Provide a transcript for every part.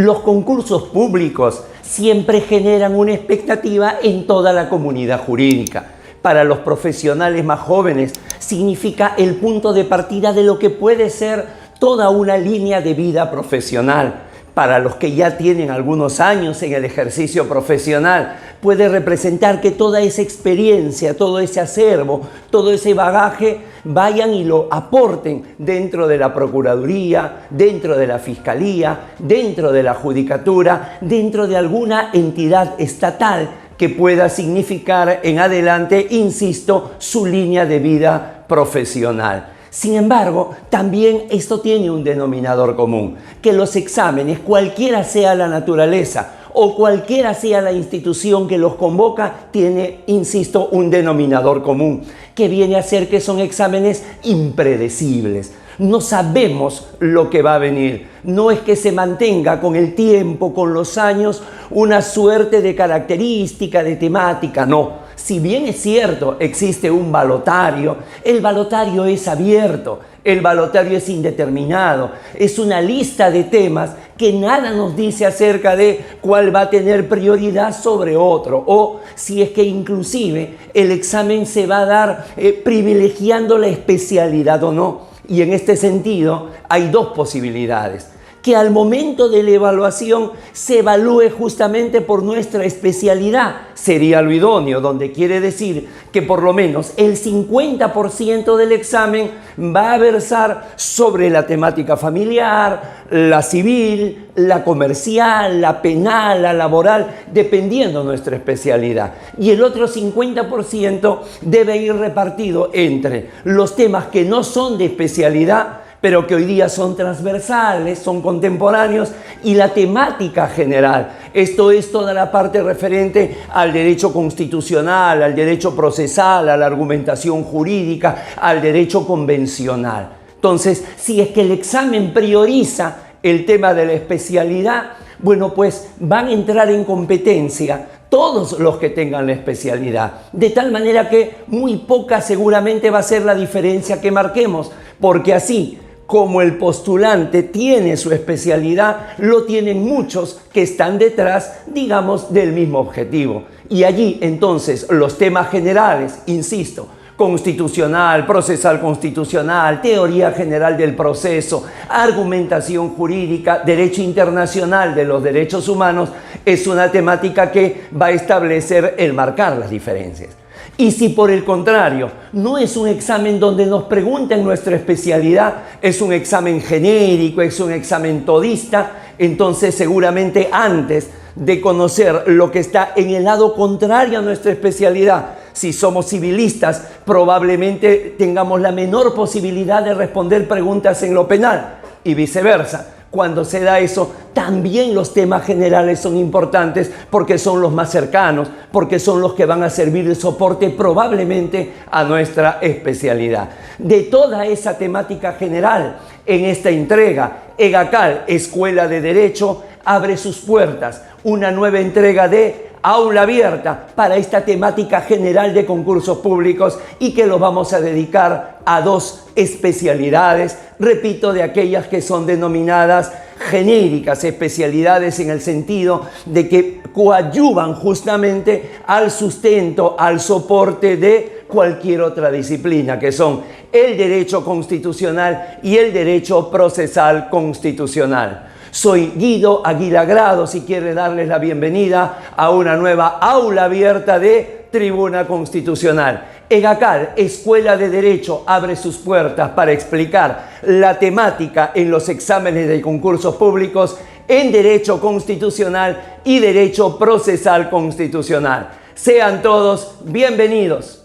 Los concursos públicos siempre generan una expectativa en toda la comunidad jurídica. Para los profesionales más jóvenes significa el punto de partida de lo que puede ser toda una línea de vida profesional. Para los que ya tienen algunos años en el ejercicio profesional, puede representar que toda esa experiencia, todo ese acervo, todo ese bagaje vayan y lo aporten dentro de la Procuraduría, dentro de la Fiscalía, dentro de la Judicatura, dentro de alguna entidad estatal que pueda significar en adelante, insisto, su línea de vida profesional. Sin embargo, también esto tiene un denominador común, que los exámenes, cualquiera sea la naturaleza o cualquiera sea la institución que los convoca, tiene, insisto, un denominador común, que viene a ser que son exámenes impredecibles. No sabemos lo que va a venir. No es que se mantenga con el tiempo, con los años, una suerte de característica, de temática, no. Si bien es cierto, existe un balotario, el balotario es abierto, el balotario es indeterminado, es una lista de temas que nada nos dice acerca de cuál va a tener prioridad sobre otro, o si es que inclusive el examen se va a dar privilegiando la especialidad o no. Y en este sentido hay dos posibilidades: que al momento de la evaluación se evalúe justamente por nuestra especialidad, sería lo idóneo, donde quiere decir que por lo menos el 50% del examen va a versar sobre la temática familiar, la civil, la comercial, la penal, la laboral, dependiendo nuestra especialidad. Y el otro 50% debe ir repartido entre los temas que no son de especialidad, pero que hoy día son transversales, son contemporáneos, y la temática general. Esto es toda la parte referente al derecho constitucional, al derecho procesal, a la argumentación jurídica, al derecho convencional. Entonces, si es que el examen prioriza el tema de la especialidad, bueno, pues van a entrar en competencia todos los que tengan la especialidad, de tal manera que muy poca seguramente va a ser la diferencia que marquemos, porque así como el postulante tiene su especialidad, lo tienen muchos que están detrás, digamos, del mismo objetivo. Y allí, entonces, los temas generales, insisto, constitucional, procesal constitucional, teoría general del proceso, argumentación jurídica, derecho internacional de los derechos humanos, es una temática que va a establecer el marcar las diferencias. Y si por el contrario no es un examen donde nos pregunten nuestra especialidad, es un examen genérico, es un examen todista, entonces seguramente antes de conocer lo que está en el lado contrario a nuestra especialidad, si somos civilistas, probablemente tengamos la menor posibilidad de responder preguntas en lo penal y viceversa. Cuando se da eso, también los temas generales son importantes porque son los más cercanos, porque son los que van a servir de soporte probablemente a nuestra especialidad. De toda esa temática general, en esta entrega, EGACAL, Escuela de Derecho, abre sus puertas. Una nueva entrega de Aula Abierta para esta temática general de concursos públicos, y que lo vamos a dedicar a dos especialidades, repito, de aquellas que son denominadas genéricas, especialidades en el sentido de que coadyuvan justamente al sustento, al soporte de cualquier otra disciplina, que son el derecho constitucional y el derecho procesal constitucional. Soy Guido Aguila Grado, si quiere darles la bienvenida a una nueva aula abierta de Tribuna Constitucional. EGACAL, Escuela de Derecho, abre sus puertas para explicar la temática en los exámenes de concursos públicos en Derecho Constitucional y Derecho Procesal Constitucional. Sean todos bienvenidos.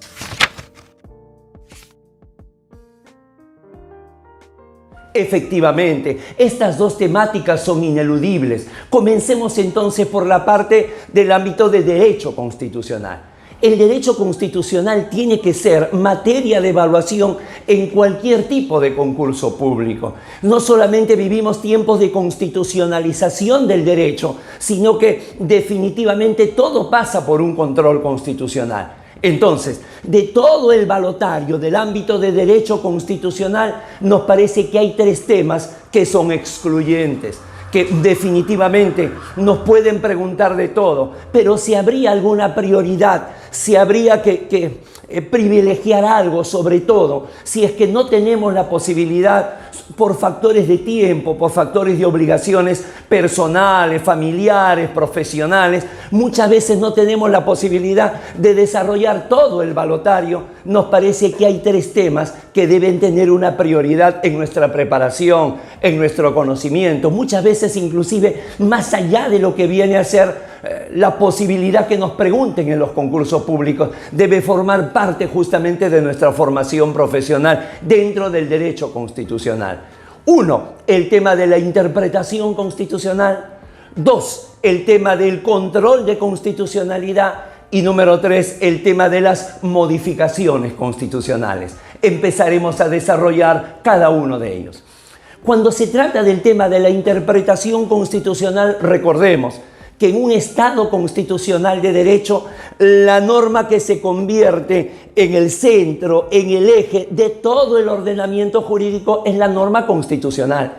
Efectivamente, estas dos temáticas son ineludibles. Comencemos entonces por la parte del ámbito de derecho constitucional. El derecho constitucional tiene que ser materia de evaluación en cualquier tipo de concurso público. No solamente vivimos tiempos de constitucionalización del derecho, sino que definitivamente todo pasa por un control constitucional. Entonces, de todo el balotario del ámbito de derecho constitucional, nos parece que hay tres temas que son excluyentes, que definitivamente nos pueden preguntar de todo, pero si habría alguna prioridad, si habría que privilegiar algo sobre todo, si es que no tenemos la posibilidad por factores de tiempo, por factores de obligaciones personales, familiares, profesionales, muchas veces no tenemos la posibilidad de desarrollar todo el balotario. Nos parece que hay 3 temas que deben tener una prioridad en nuestra preparación, en nuestro conocimiento, muchas veces inclusive más allá de lo que viene a ser la posibilidad que nos pregunten en los concursos públicos, debe formar parte justamente de nuestra formación profesional dentro del derecho constitucional. 1, el tema de la interpretación constitucional. 2, el tema del control de constitucionalidad. Y número 3, el tema de las modificaciones constitucionales. Empezaremos a desarrollar cada uno de ellos. Cuando se trata del tema de la interpretación constitucional, recordemos que en un Estado constitucional de derecho, la norma que se convierte en el centro, en el eje de todo el ordenamiento jurídico es la norma constitucional.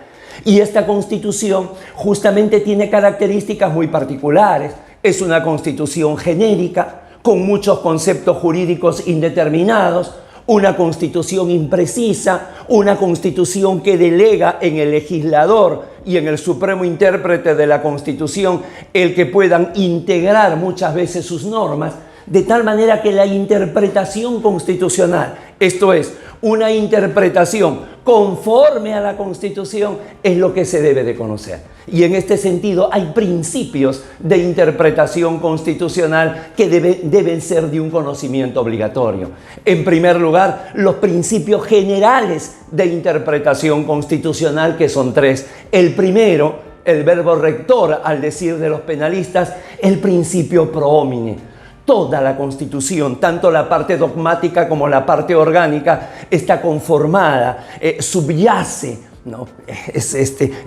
Y esta Constitución justamente tiene características muy particulares. Es una Constitución genérica, con muchos conceptos jurídicos indeterminados, una Constitución imprecisa, una Constitución que delega en el legislador y en el supremo intérprete de la Constitución el que puedan integrar muchas veces sus normas, de tal manera que la interpretación constitucional, esto es, una interpretación conforme a la Constitución, es lo que se debe de conocer. Y en este sentido hay principios de interpretación constitucional que deben ser de un conocimiento obligatorio. En primer lugar, los principios generales de interpretación constitucional, que son 3. El primero, el verbo rector, al decir de los penalistas, el principio pro homine. Toda la Constitución, tanto la parte dogmática como la parte orgánica, está conformada, subyace, ¿no?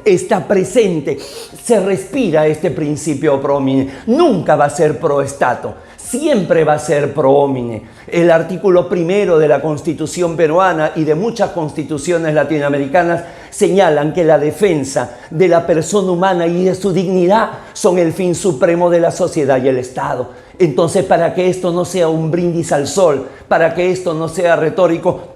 Está presente, se respira este principio pro homine. Nunca va a ser pro stato, siempre va a ser pro homine. El artículo 1 de la Constitución peruana y de muchas constituciones latinoamericanas señalan que la defensa de la persona humana y de su dignidad son el fin supremo de la sociedad y el Estado. Entonces, para que esto no sea un brindis al sol, para que esto no sea retórico,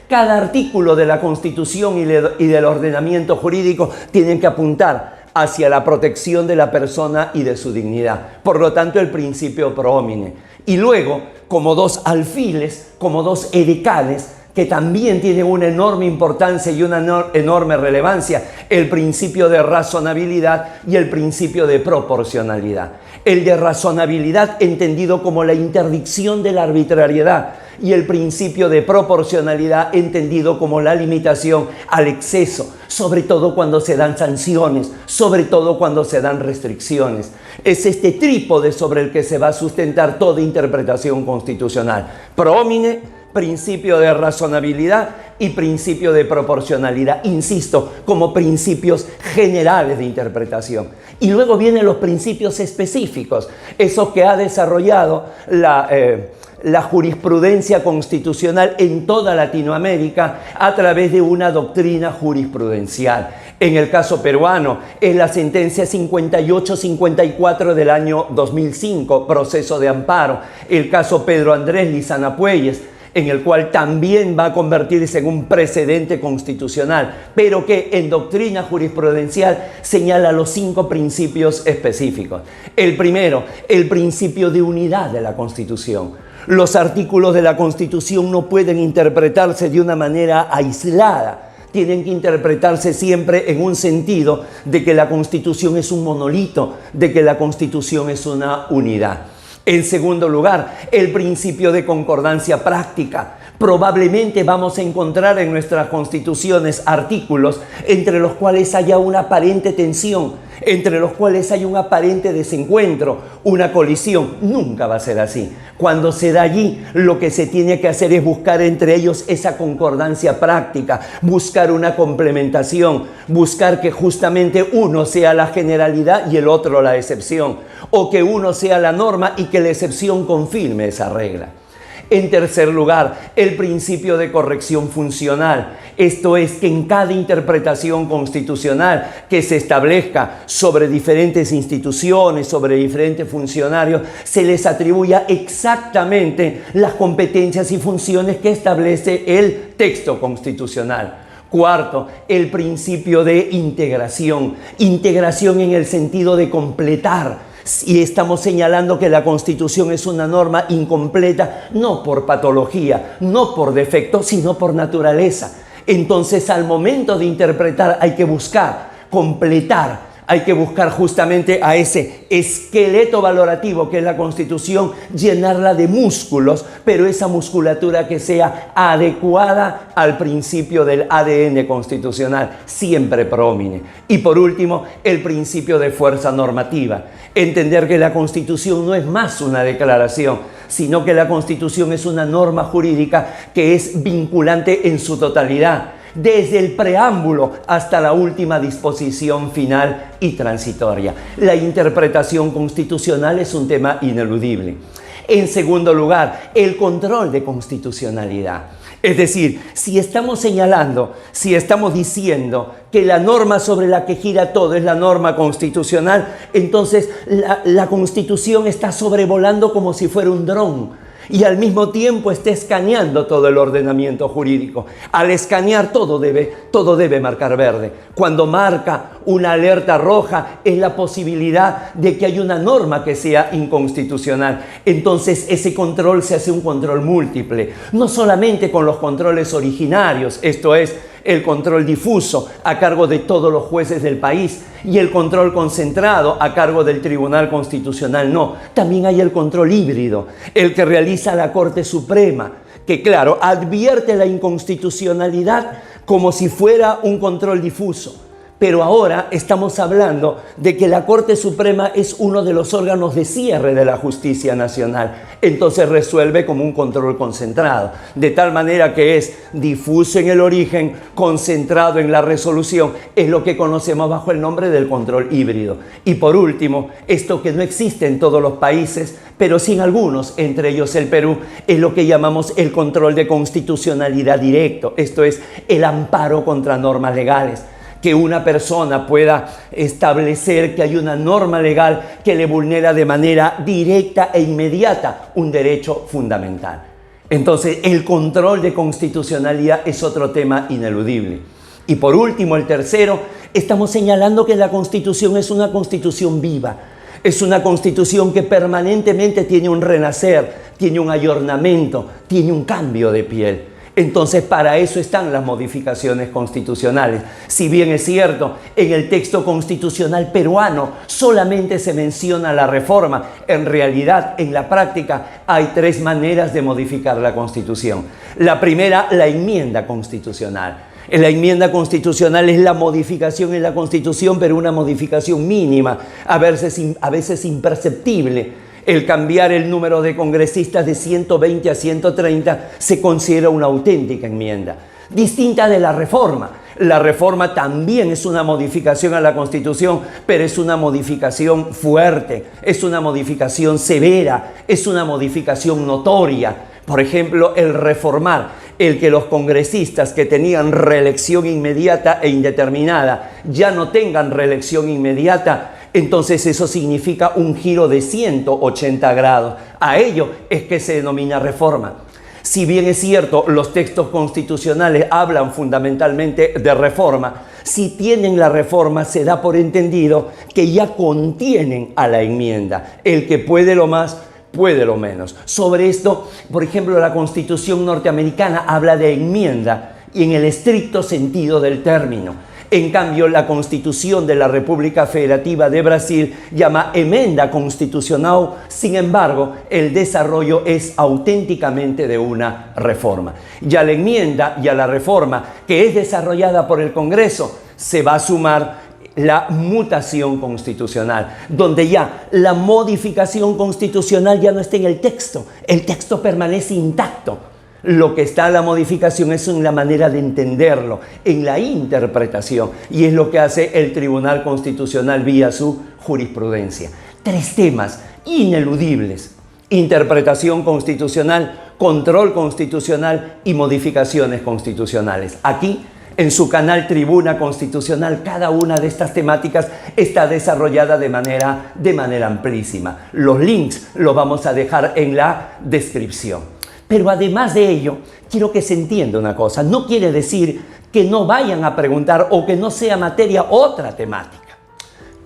cada artículo de la Constitución y del ordenamiento jurídico tienen que apuntar hacia la protección de la persona y de su dignidad. Por lo tanto, el principio pro homine. Y luego, como 2 alfiles, como 2 edecanes, que también tienen una enorme importancia y una enorme relevancia, el principio de razonabilidad y el principio de proporcionalidad. El de razonabilidad entendido como la interdicción de la arbitrariedad y el principio de proporcionalidad entendido como la limitación al exceso, sobre todo cuando se dan sanciones, sobre todo cuando se dan restricciones. Es este trípode sobre el que se va a sustentar toda interpretación constitucional. Pro homine, principio de razonabilidad y principio de proporcionalidad, insisto, como principios generales de interpretación. Y luego vienen los principios específicos, esos que ha desarrollado la jurisprudencia constitucional en toda Latinoamérica a través de una doctrina jurisprudencial. En el caso peruano, es la sentencia 58-54 del año 2005, proceso de amparo. El caso Pedro Andrés Lizana Puelles, en el cual también va a convertirse en un precedente constitucional, pero que en doctrina jurisprudencial señala los 5 principios específicos. El primero, el principio de unidad de la Constitución. Los artículos de la Constitución no pueden interpretarse de una manera aislada. Tienen que interpretarse siempre en un sentido de que la Constitución es un monolito, de que la Constitución es una unidad. En segundo lugar, el principio de concordancia práctica. Probablemente vamos a encontrar en nuestras constituciones artículos entre los cuales haya una aparente tensión, entre los cuales hay un aparente desencuentro, una colisión. Nunca va a ser así. Cuando se da allí, lo que se tiene que hacer es buscar entre ellos esa concordancia práctica, buscar una complementación, buscar que justamente uno sea la generalidad y el otro la excepción, o que uno sea la norma y que la excepción confirme esa regla. En tercer lugar, el principio de corrección funcional. Esto es que en cada interpretación constitucional que se establezca sobre diferentes instituciones, sobre diferentes funcionarios, se les atribuya exactamente las competencias y funciones que establece el texto constitucional. Cuarto, el principio de integración. Integración en el sentido de completar. Y estamos señalando que la Constitución es una norma incompleta, no por patología, no por defecto, sino por naturaleza. Entonces, al momento de interpretar hay que buscar completar, hay que buscar justamente a ese esqueleto valorativo que es la Constitución, llenarla de músculos, pero esa musculatura que sea adecuada al principio del ADN constitucional, siempre prómine. Y por último, el principio de fuerza normativa. Entender que la Constitución no es más una declaración, sino que la Constitución es una norma jurídica que es vinculante en su totalidad, desde el preámbulo hasta la última disposición final y transitoria. La interpretación constitucional es un tema ineludible. En segundo lugar, el control de constitucionalidad. Es decir, si estamos señalando, si estamos diciendo que la norma sobre la que gira todo es la norma constitucional, entonces la Constitución está sobrevolando como si fuera un dron y al mismo tiempo está escaneando todo el ordenamiento jurídico. Al escanear todo debe marcar verde. Cuando marca una alerta roja es la posibilidad de que haya una norma que sea inconstitucional. Entonces ese control se hace un control múltiple, no solamente con los controles originarios, esto es, el control difuso a cargo de todos los jueces del país y el control concentrado a cargo del Tribunal Constitucional. No, también hay el control híbrido, el que realiza la Corte Suprema, que claro, advierte la inconstitucionalidad como si fuera un control difuso. Pero ahora estamos hablando de que la Corte Suprema es uno de los órganos de cierre de la justicia nacional. Entonces resuelve como un control concentrado, de tal manera que es difuso en el origen, concentrado en la resolución. Es lo que conocemos bajo el nombre del control híbrido. Y por último, esto que no existe en todos los países, pero sí en algunos, entre ellos el Perú, es lo que llamamos el control de constitucionalidad directo. Esto es el amparo contra normas legales. Que una persona pueda establecer que hay una norma legal que le vulnera de manera directa e inmediata un derecho fundamental. Entonces, el control de constitucionalidad es otro tema ineludible. Y por último, el tercero, estamos señalando que la Constitución es una Constitución viva. Es una Constitución que permanentemente tiene un renacer, tiene un ayornamiento, tiene un cambio de piel. Entonces, para eso están las modificaciones constitucionales. Si bien es cierto, en el texto constitucional peruano solamente se menciona la reforma, en realidad, en la práctica, hay tres maneras de modificar la Constitución. La primera, la enmienda constitucional. La enmienda constitucional es la modificación en la Constitución, pero una modificación mínima, a veces imperceptible. El cambiar el número de congresistas de 120 a 130 se considera una auténtica enmienda, distinta de la reforma. La reforma también es una modificación a la Constitución, pero es una modificación fuerte, es una modificación severa, es una modificación notoria. Por ejemplo, el reformar, el que los congresistas que tenían reelección inmediata e indeterminada ya no tengan reelección inmediata. Entonces eso significa un giro de 180 grados. A ello es que se denomina reforma. Si bien es cierto, los textos constitucionales hablan fundamentalmente de reforma, si tienen la reforma se da por entendido que ya contienen a la enmienda. El que puede lo más, puede lo menos. Sobre esto, por ejemplo, la Constitución norteamericana habla de enmienda y en el estricto sentido del término. En cambio, la Constitución de la República Federativa de Brasil llama emenda constitucional. Sin embargo, el desarrollo es auténticamente de una reforma. Ya la enmienda y a la reforma que es desarrollada por el Congreso se va a sumar la mutación constitucional, donde ya la modificación constitucional ya no está en el texto permanece intacto. Lo que está en la modificación es en la manera de entenderlo, en la interpretación, y es lo que hace el Tribunal Constitucional vía su jurisprudencia. Tres temas ineludibles interpretación constitucional, control constitucional y modificaciones constitucionales. Aquí, en su canal Tribuna Constitucional, cada una de estas temáticas está desarrollada de manera amplísima. Los links los vamos a dejar en la descripción. Pero además de ello, quiero que se entienda una cosa. No quiere decir que no vayan a preguntar o que no sea materia otra temática.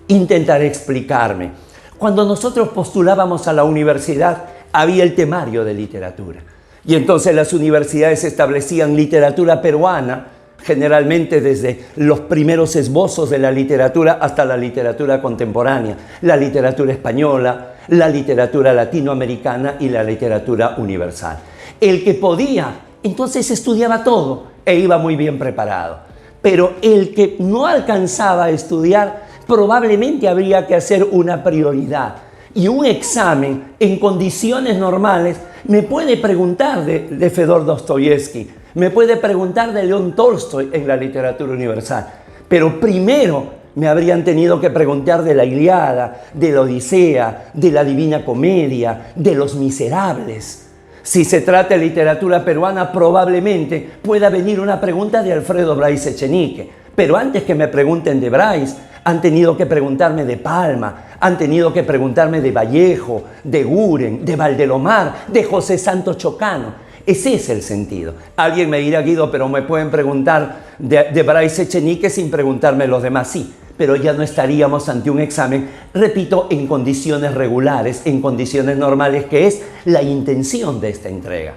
Intentaré explicarme. Cuando nosotros postulábamos a la universidad, había el temario de literatura. Y entonces las universidades establecían literatura peruana, generalmente desde los primeros esbozos de la literatura hasta la literatura contemporánea, la literatura española, la literatura latinoamericana y la literatura universal. El que podía, entonces estudiaba todo e iba muy bien preparado. Pero el que no alcanzaba a estudiar, probablemente habría que hacer una prioridad. Y un examen en condiciones normales me puede preguntar de Fedor Dostoyevsky, me puede preguntar de León Tolstoy en la literatura universal, pero primero me habrían tenido que preguntar de la Ilíada, de la Odisea, de la Divina Comedia, de Los Miserables. Si se trata de literatura peruana, probablemente pueda venir una pregunta de Alfredo Bryce Echenique, pero antes que me pregunten de Bryce, han tenido que preguntarme de Palma, han tenido que preguntarme de Vallejo, de Guren, de Valdelomar, de José Santos Chocano. Ese es el sentido. Alguien me dirá, Guido, pero me pueden preguntar de Bryce Echenique sin preguntarme los demás. Sí, pero ya no estaríamos ante un examen, repito, en condiciones regulares, en condiciones normales, que es la intención de esta entrega.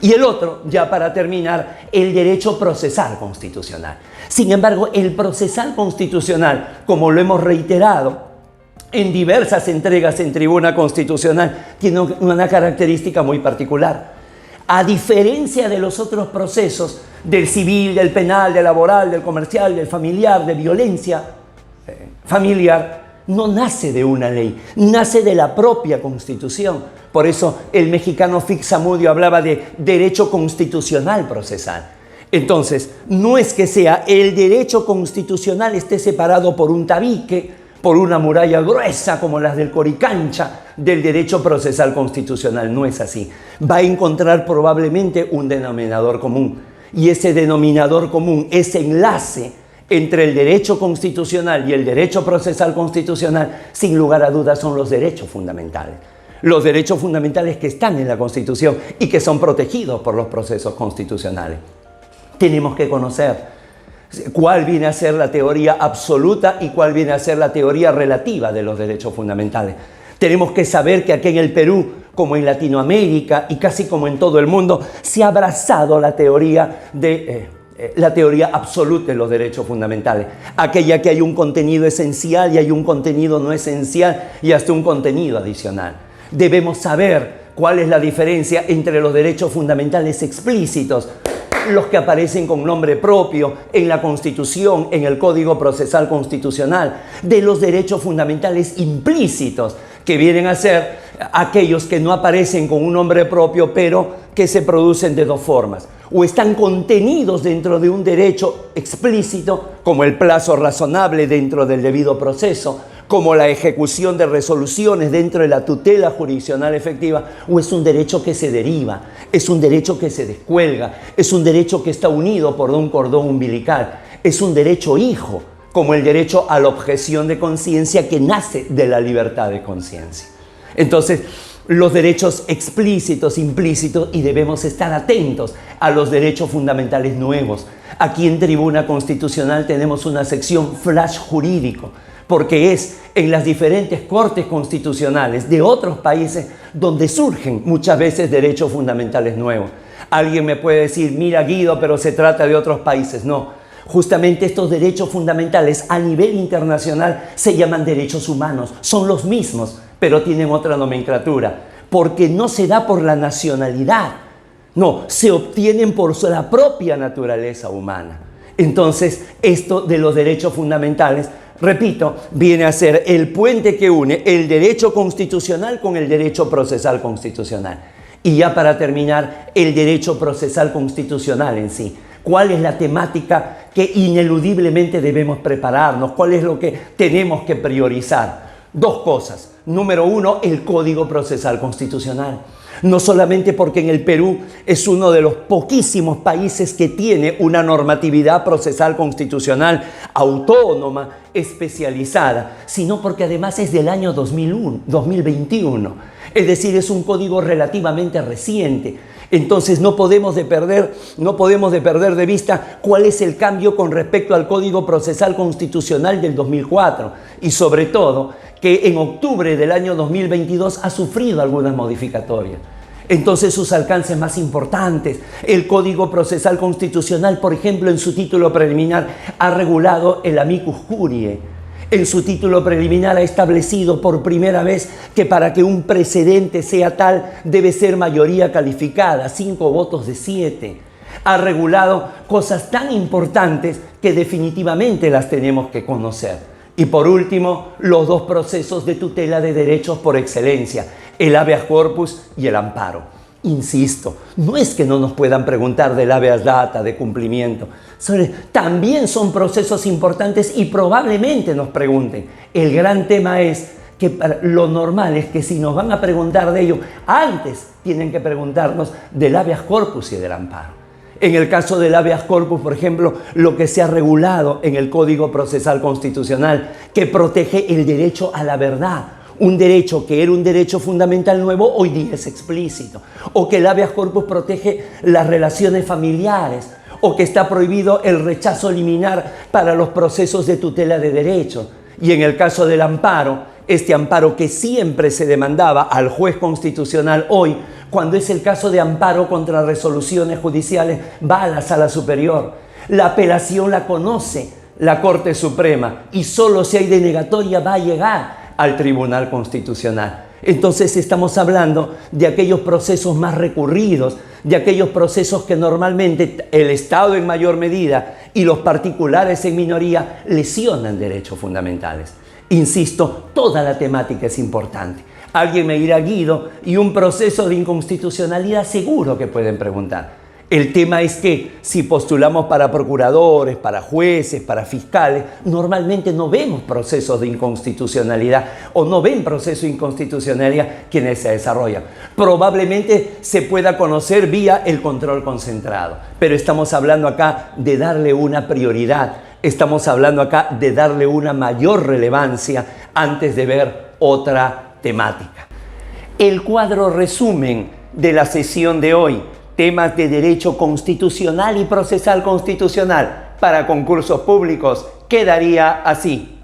Y el otro, ya para terminar, el derecho procesal constitucional. Sin embargo, el procesal constitucional, como lo hemos reiterado en diversas entregas en Tribuna Constitucional, tiene una característica muy particular. A diferencia de los otros procesos, del civil, del penal, del laboral, del comercial, del familiar, de violencia familiar, no nace de una ley, nace de la propia Constitución. Por eso el mexicano Fixamudio hablaba de derecho constitucional procesal. Entonces, no es que sea el derecho constitucional esté separado por un tabique, por una muralla gruesa como las del Coricancha, del derecho procesal constitucional. No es así. Va a encontrar probablemente un denominador común. Y ese denominador común, ese enlace entre el derecho constitucional y el derecho procesal constitucional, sin lugar a dudas, son los derechos fundamentales. Los derechos fundamentales que están en la Constitución y que son protegidos por los procesos constitucionales. Tenemos que conocer cuál viene a ser la teoría absoluta y cuál viene a ser la teoría relativa de los derechos fundamentales. Tenemos que saber que aquí en el Perú, como en Latinoamérica y casi como en todo el mundo, se ha abrazado la teoría absoluta de los derechos fundamentales. Aquella que hay un contenido esencial y hay un contenido no esencial y hasta un contenido adicional. Debemos saber cuál es la diferencia entre los derechos fundamentales explícitos, los que aparecen con nombre propio en la Constitución, en el Código Procesal Constitucional, de los derechos fundamentales implícitos, que vienen a ser aquellos que no aparecen con un nombre propio, pero que se producen de dos formas. O están contenidos dentro de un derecho explícito, como el plazo razonable dentro del debido proceso, como la ejecución de resoluciones dentro de la tutela jurisdiccional efectiva, o es un derecho que se deriva, es un derecho que se descuelga, es un derecho que está unido por un cordón umbilical, es un derecho hijo, como el derecho a la objeción de conciencia que nace de la libertad de conciencia. Entonces, los derechos explícitos, implícitos, y debemos estar atentos a los derechos fundamentales nuevos. Aquí en Tribuna Constitucional tenemos una sección flash jurídico, porque es en las diferentes cortes constitucionales de otros países donde surgen muchas veces derechos fundamentales nuevos. Alguien me puede decir, mira Guido, pero se trata de otros países. No. Justamente estos derechos fundamentales a nivel internacional se llaman derechos humanos, son los mismos, pero tienen otra nomenclatura, porque no se da por la nacionalidad, no, se obtienen por la propia naturaleza humana. Entonces, esto de los derechos fundamentales, repito, viene a ser el puente que une el derecho constitucional con el derecho procesal constitucional. Y ya para terminar, el derecho procesal constitucional en sí. ¿Cuál es la temática que ineludiblemente debemos prepararnos? ¿Cuál es lo que tenemos que priorizar? Dos cosas. Número uno, el Código Procesal Constitucional. No solamente porque en el Perú es uno de los poquísimos países que tiene una normatividad procesal constitucional autónoma, especializada, sino porque además es del año 2021. Es decir, es un código relativamente reciente. Entonces no podemos de perder de vista cuál es el cambio con respecto al Código Procesal Constitucional del 2004 y sobre todo que en octubre del año 2022 ha sufrido algunas modificatorias. Entonces sus alcances más importantes, el Código Procesal Constitucional, por ejemplo, en su título preliminar ha regulado el amicus curiae. En su título preliminar ha establecido por primera vez que para que un precedente sea tal debe ser mayoría calificada, 5 votos de 7. Ha regulado cosas tan importantes que definitivamente las tenemos que conocer. Y por último, los dos procesos de tutela de derechos por excelencia, el habeas corpus y el amparo. Insisto, no es que no nos puedan preguntar del habeas data, de cumplimiento. También son procesos importantes y probablemente nos pregunten. El gran tema es que lo normal es que si nos van a preguntar de ello, antes tienen que preguntarnos del habeas corpus y del amparo. En el caso del habeas corpus, por ejemplo, lo que se ha regulado en el Código Procesal Constitucional, que protege el derecho a la verdad, un derecho que era un derecho fundamental nuevo, hoy día es explícito. O que el habeas corpus protege las relaciones familiares, o que está prohibido el rechazo liminar para los procesos de tutela de derechos. Y en el caso del amparo, este amparo que siempre se demandaba al juez constitucional, hoy, cuando es el caso de amparo contra resoluciones judiciales, va a la Sala Superior. La apelación la conoce la Corte Suprema y solo si hay denegatoria va a llegar al Tribunal Constitucional. Entonces estamos hablando de aquellos procesos más recurridos, de aquellos procesos que normalmente el Estado en mayor medida y los particulares en minoría lesionan derechos fundamentales. Insisto, toda la temática es importante. Alguien me dirá, Guido, y un proceso de inconstitucionalidad seguro que pueden preguntar. El tema es que si postulamos para procuradores, para jueces, para fiscales, normalmente no vemos procesos de inconstitucionalidad o no ven procesos de inconstitucionalidad quienes se desarrollan. Probablemente se pueda conocer vía el control concentrado, pero estamos hablando acá de darle una prioridad, estamos hablando acá de darle una mayor relevancia antes de ver otra temática. El cuadro resumen de la sesión de hoy. Temas de derecho constitucional y procesal constitucional para concursos públicos quedaría así.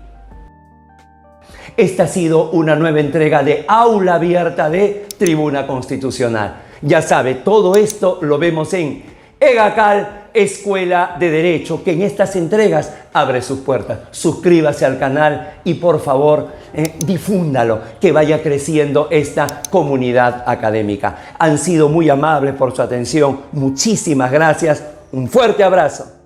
Esta ha sido una nueva entrega de Aula Abierta de Tribuna Constitucional. Ya sabe, todo esto lo vemos en EGACAL, Escuela de Derecho, que en estas entregas abre sus puertas. Suscríbase al canal y por favor difúndalo, que vaya creciendo esta comunidad académica. Han sido muy amables por su atención. Muchísimas gracias. Un fuerte abrazo.